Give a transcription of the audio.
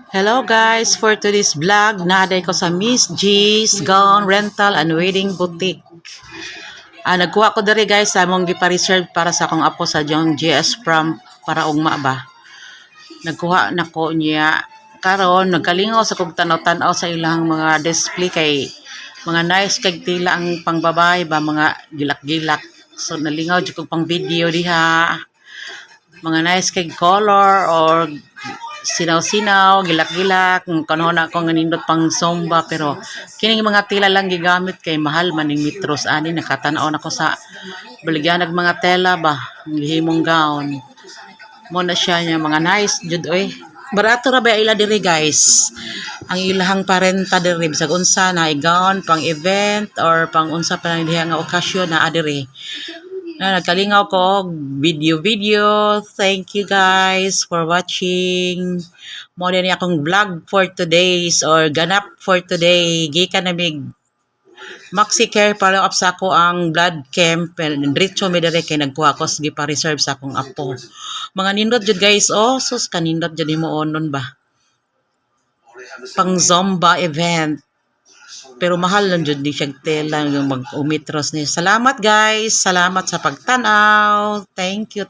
Hello guys, for today's vlog, naaday ko sa Miss G's Gown Rental and Wedding Boutique. Nagkuha ko diri guys sa mong gipa-reserve para sa akong apo sa John GS from para ugma ba. Nagkuha nako niya karon nagkalingaw sa kog tanaw-tanaw sa ilang mga display kay mga nice kag tila ang pangbabae ba mga gilak-gilak. So nalingaw jud kog pang video diha. Mga nice kag color or sinaw-sinaw, gilak-gilak, kanhon ako nga nindot pang somba pero kining mga tela lang gigamit kay mahal man ning metros ani nakatan-aw nako sa baligyanag mga tela ba, gihimong gown. Mo na siya nya mga nice jud oy. Barato ra ba ila diri guys. Ang ilahang parenta diri bisag unsa na gown pang event or pang unsa pa lang diha nga okasyon na diri. Nagkalingaw ko video. Thank you guys for watching. Mo din akong vlog for today's or ganap for today. Gikan na mig Maxi Care follow up sa ako ang blood camp. Diretso mi dire kay nagkuha ko sige pa reserve sa akong apo. Mga nindot jud guys, oh sus kanindot jud mo onon ba. Pang Zumba event. Pero mahal lang jud di siya tela yung mag-umitros ni. Salamat guys. Salamat sa pagtanaw. Thank you.